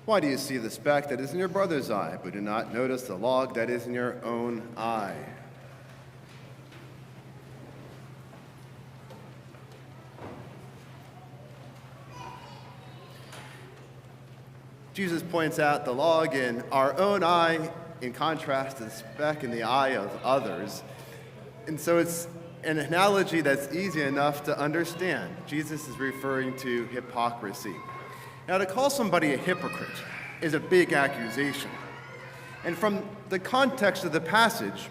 Why do you see the speck that is in your brother's eye, but do not notice the log that is in your own eye? Jesus points out the log in our own eye in contrast to the speck in the eye of others. And so it's an analogy that's easy enough to understand. Jesus is referring to hypocrisy. Now, to call somebody a hypocrite is a big accusation. And from the context of the passage,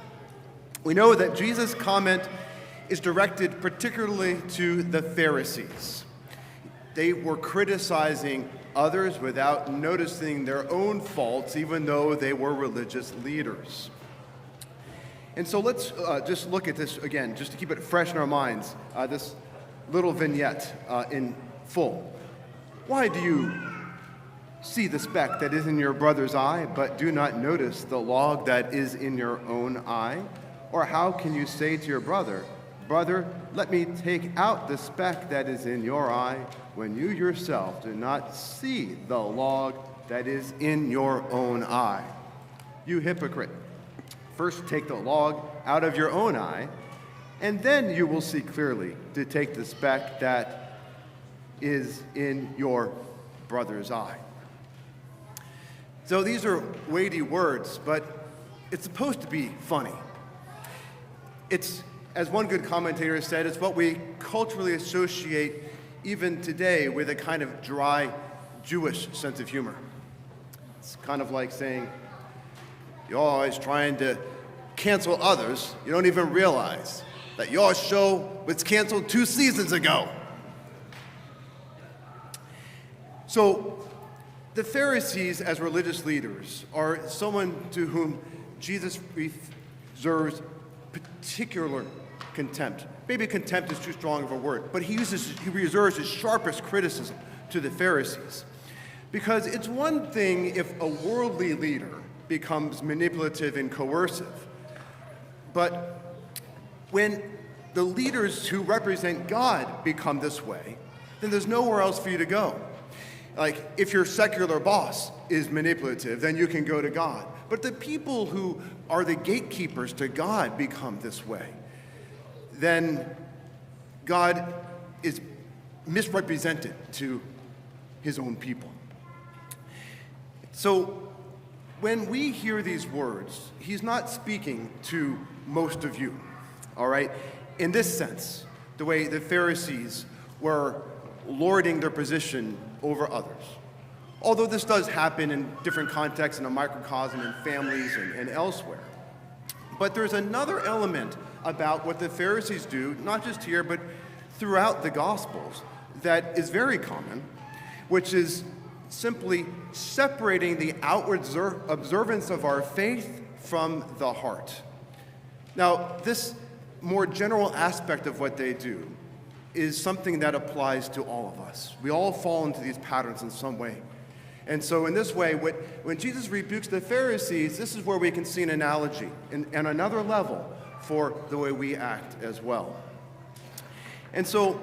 we know that Jesus' comment is directed particularly to the Pharisees. They were criticizing others without noticing their own faults, even though they were religious leaders. And so let's just look at this again, just to keep it fresh in our minds, this little vignette in full. Why do you see the speck that is in your brother's eye, but do not notice the log that is in your own eye? Or how can you say to your brother, "Brother, let me take out the speck that is in your eye," when you yourself do not see the log that is in your own eye? You hypocrite, first take the log out of your own eye, and then you will see clearly to take the speck that is in your brother's eye. So these are weighty words, but it's supposed to be funny. It's, as one good commentator said, it's what we culturally associate even today with a kind of dry Jewish sense of humor. It's kind of like saying, you're always trying to cancel others. You don't even realize that your show was canceled 2 seasons ago. So the Pharisees, as religious leaders, are someone to whom Jesus reserves particular contempt. Maybe contempt is too strong of a word, but he reserves his sharpest criticism to the Pharisees. Because it's one thing if a worldly leader becomes manipulative and coercive, but when the leaders who represent God become this way, then there's nowhere else for you to go. Like, if your secular boss is manipulative, then you can go to God. But the people who are the gatekeepers to God become this way, then God is misrepresented to his own people. So when we hear these words, he's not speaking to most of you, all right? In this sense, the way the Pharisees were lording their position over others. Although this does happen in different contexts, in a microcosm, in families, and elsewhere. But there's another element about what the Pharisees do, not just here, but throughout the Gospels, that is very common, which is simply separating the outward observance of our faith from the heart. Now, this more general aspect of what they do is something that applies to all of us. We all fall into these patterns in some way. And so in this way, when Jesus rebukes the Pharisees, this is where we can see an analogy and another level for the way we act as well. And so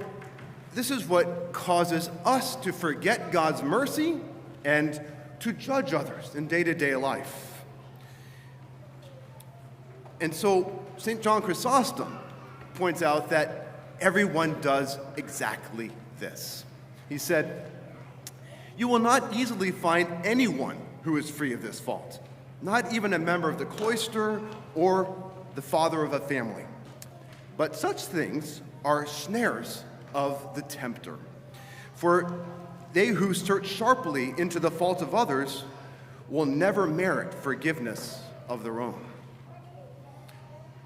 this is what causes us to forget God's mercy and to judge others in day-to-day life. And so St. John Chrysostom points out that everyone does exactly this. He said, "You will not easily find anyone who is free of this fault, not even a member of the cloister or the father of a family. But such things are snares of the tempter. For they who search sharply into the faults of others will never merit forgiveness of their own."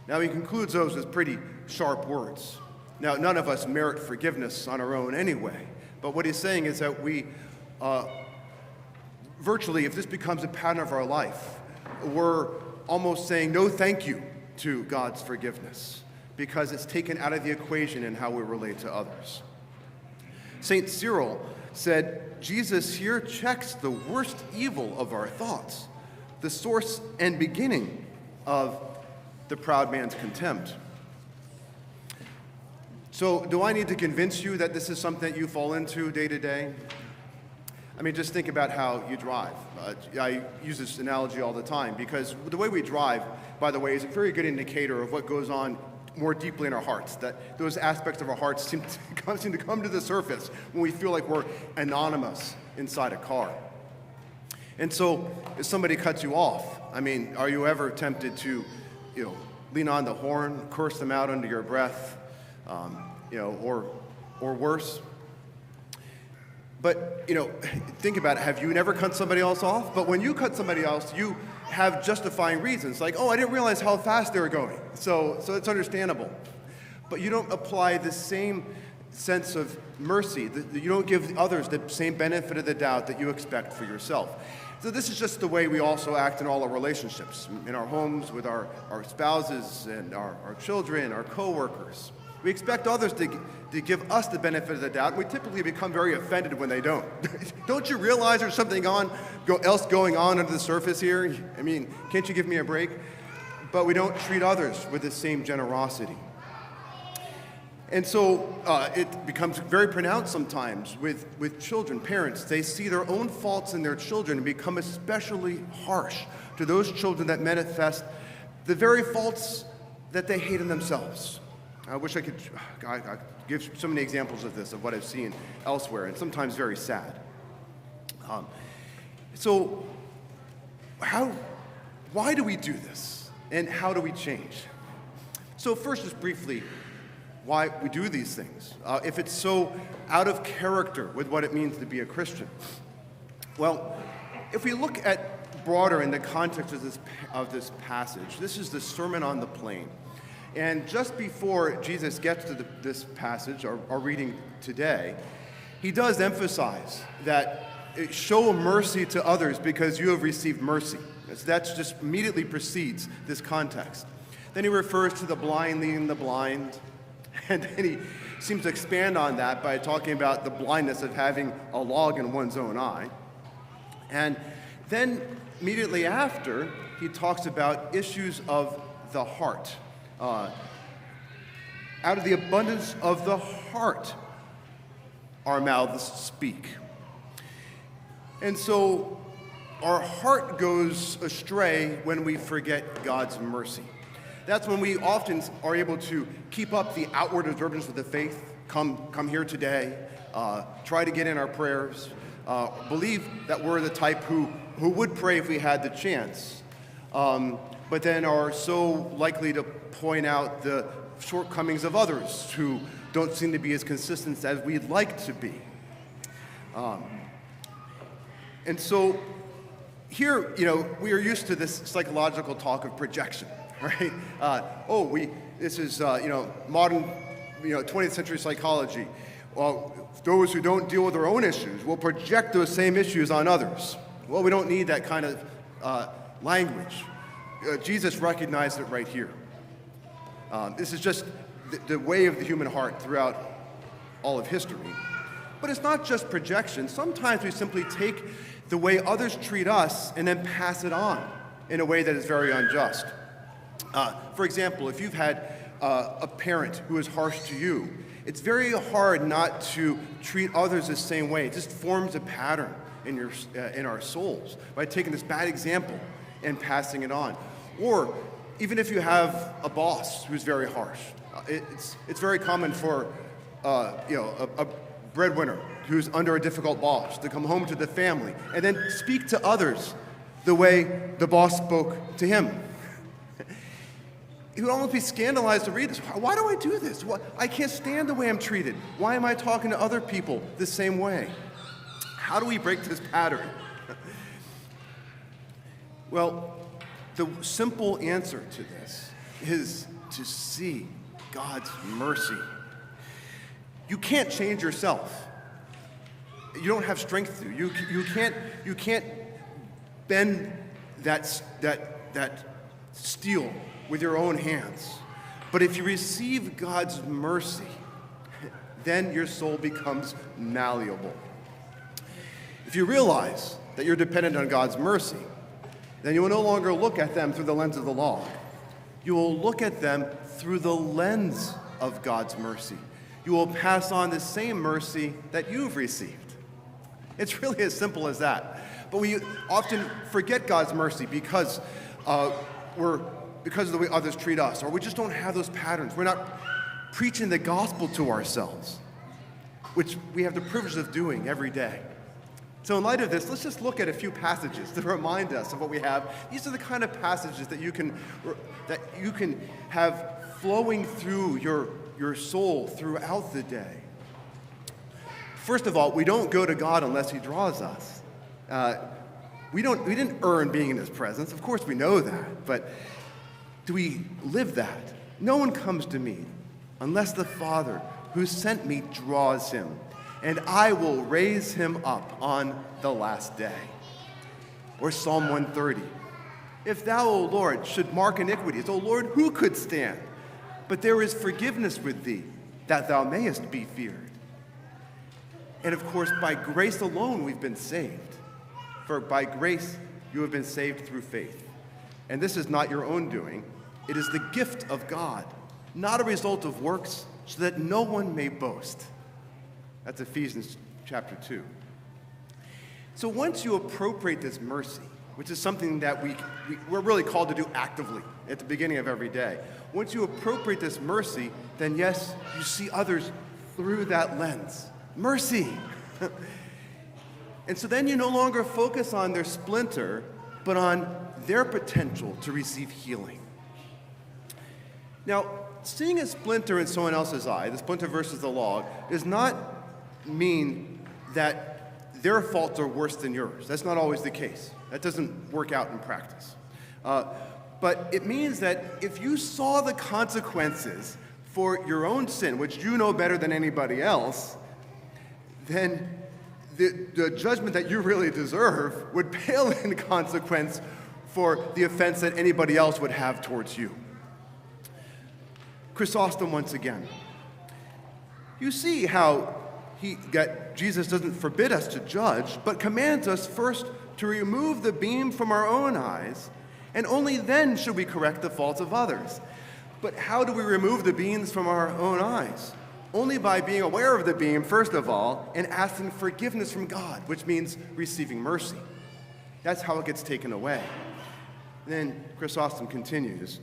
Now he concludes those with pretty sharp words. Now, none of us merit forgiveness on our own anyway, but what he's saying is that we virtually, if this becomes a pattern of our life, we're almost saying no thank you to God's forgiveness because it's taken out of the equation in how we relate to others. St. Cyril said, Jesus here checks the worst evil of our thoughts, the source and beginning of the proud man's contempt. So do I need to convince you that this is something that you fall into day to day? I mean, just think about how you drive. I use this analogy all the time because the way we drive, by the way, is a very good indicator of what goes on more deeply in our hearts, that those aspects of our hearts seem to come to the surface when we feel like we're anonymous inside a car. And so if somebody cuts you off, I mean, are you ever tempted to, lean on the horn, curse them out under your breath, or worse? But, think about it. Have you never cut somebody else off? But when you cut somebody else, you have justifying reasons. Like, I didn't realize how fast they were going. So it's understandable. But you don't apply the same sense of mercy. You don't give others the same benefit of the doubt that you expect for yourself. So this is just the way we also act in all our relationships, in our homes, with our spouses and our children, our coworkers. We expect others to give us the benefit of the doubt, and we typically become very offended when they don't. Don't you realize there's something else going on under the surface here? I mean, can't you give me a break? But we don't treat others with the same generosity. And so it becomes very pronounced sometimes with children, parents. They see their own faults in their children and become especially harsh to those children that manifest the very faults that they hate in themselves. I wish I could give so many examples of this, of what I've seen elsewhere, and sometimes very sad. So why do we do this? And how do we change? So first, just briefly, why we do these things, if it's so out of character with what it means to be a Christian. Well, if we look at broader in the context of this passage, this is the Sermon on the Plain. And just before Jesus gets to this passage, our reading today, he does emphasize that show mercy to others because you have received mercy. That just immediately precedes this context. Then he refers to the blind leading the blind, and then he seems to expand on that by talking about the blindness of having a log in one's own eye. And then immediately after, he talks about issues of the heart. Out of the abundance of the heart, our mouths speak. And so our heart goes astray when we forget God's mercy. That's when we often are able to keep up the outward observance of the faith, come here today, try to get in our prayers, believe that we're the type who would pray if we had the chance, but then are so likely to point out the shortcomings of others who don't seem to be as consistent as we'd like to be. And so here, we are used to this psychological talk of projection, right? This is, modern, 20th century psychology. Well, those who don't deal with their own issues will project those same issues on others. Well, we don't need that kind of language. Jesus recognized it right here. This is just the way of the human heart throughout all of history. But it's not just projection. Sometimes we simply take the way others treat us and then pass it on in a way that is very unjust. For example, if you've had a parent who is harsh to you, it's very hard not to treat others the same way. It just forms a pattern in our souls by taking this bad example and passing it on. Or even if you have a boss who's very harsh, it's very common for a breadwinner who's under a difficult boss to come home to the family and then speak to others the way the boss spoke to him. He would almost be scandalized to read this. Why do I do this? I can't stand the way I'm treated. Why am I talking to other people the same way? How do we break this pattern? Well, the simple answer to this is to see God's mercy. You can't change yourself. You don't have strength to. You can't bend that steel with your own hands. But if you receive God's mercy, then your soul becomes malleable. If you realize that you're dependent on God's mercy, then you will no longer look at them through the lens of the law. You will look at them through the lens of God's mercy. You will pass on the same mercy that you've received. It's really as simple as that. But we often forget God's mercy because of the way others treat us, or we just don't have those patterns. We're not preaching the gospel to ourselves, which we have the privilege of doing every day. So in light of this, let's just look at a few passages to remind us of what we have. These are the kind of passages that you can have flowing through your soul throughout the day. First of all, we don't go to God unless he draws us. We didn't earn being in his presence. Of course we know that, but do we live that? No one comes to me unless the Father who sent me draws him, and I will raise him up on the last day. Or Psalm 130. If thou, O Lord, should mark iniquities, O Lord, who could stand? But there is forgiveness with thee, that thou mayest be feared. And of course, by grace alone we've been saved. For by grace you have been saved through faith. And this is not your own doing. It is the gift of God, not a result of works, so that no one may boast. That's Ephesians chapter 2. So once you appropriate this mercy, which is something that we're really called to do actively at the beginning of every day, once you appropriate this mercy, then yes, you see others through that lens. Mercy! And so then you no longer focus on their splinter, but on their potential to receive healing. Now, seeing a splinter in someone else's eye, the splinter versus the log, does not mean that their faults are worse than yours. That's not always the case. That doesn't work out in practice. But it means that if you saw the consequences for your own sin, which you know better than anybody else, then the judgment that you really deserve would pale in consequence for the offense that anybody else would have towards you. Chrysostom once again. You see how Jesus doesn't forbid us to judge, but commands us first to remove the beam from our own eyes, and only then should we correct the faults of others. But how do we remove the beams from our own eyes? Only by being aware of the beam, first of all, and asking forgiveness from God, which means receiving mercy. That's how it gets taken away. And then Chrysostom continues,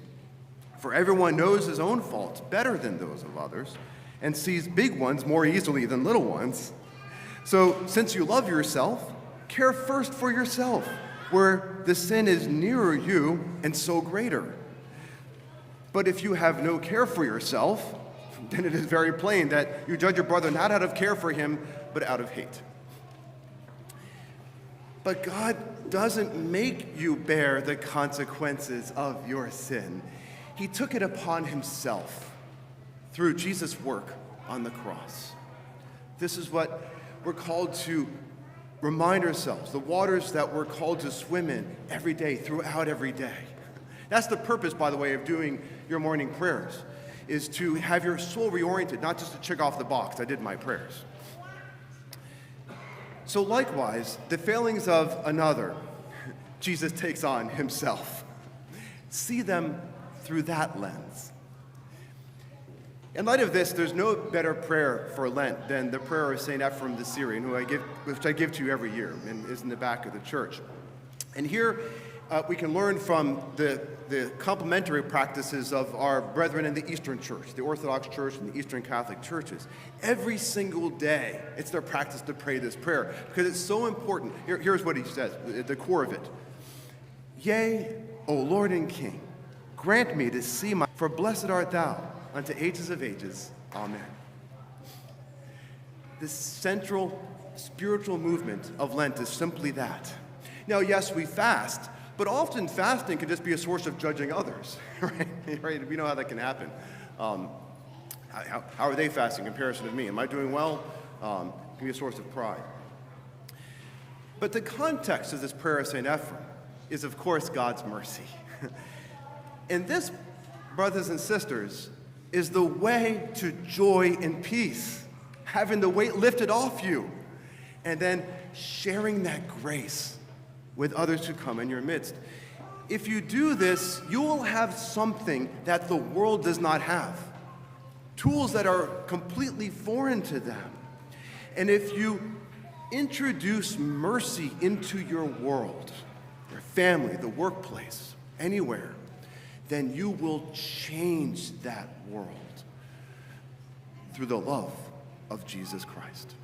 for everyone knows his own faults better than those of others, and sees big ones more easily than little ones. So, since you love yourself, care first for yourself, where the sin is nearer you and so greater. But if you have no care for yourself, then it is very plain that you judge your brother not out of care for him, but out of hate. But God doesn't make you bear the consequences of your sin. He took it upon himself through Jesus' work on the cross. This is what we're called to remind ourselves, the waters that we're called to swim in every day, throughout every day. That's the purpose, by the way, of doing your morning prayers, is to have your soul reoriented, not just to check off the box, I did my prayers. So likewise, the failings of another, Jesus takes on himself. See them through that lens. In light of this, there's no better prayer for Lent than the prayer of St. Ephrem the Syrian, which I give to you every year and is in the back of the church. And here we can learn from the complementary practices of our brethren in the Eastern Church, the Orthodox Church and the Eastern Catholic churches. Every single day, it's their practice to pray this prayer because it's so important. Here's what he says, the core of it. Yea, O Lord and King, grant me to see for blessed art thou unto ages of ages. Amen. This central spiritual movement of Lent is simply that. Now, yes, we fast, but often fasting can just be a source of judging others, right? We know how that can happen. How are they fasting in comparison to me? Am I doing well? It can be a source of pride. But the context of this prayer of St. Ephrem is, of course, God's mercy. And this, brothers and sisters, is the way to joy and peace, having the weight lifted off you, and then sharing that grace with others who come in your midst. If you do this, you will have something that the world does not have, tools that are completely foreign to them. And if you introduce mercy into your world, your family, the workplace, anywhere, then you will change that world through the love of Jesus Christ.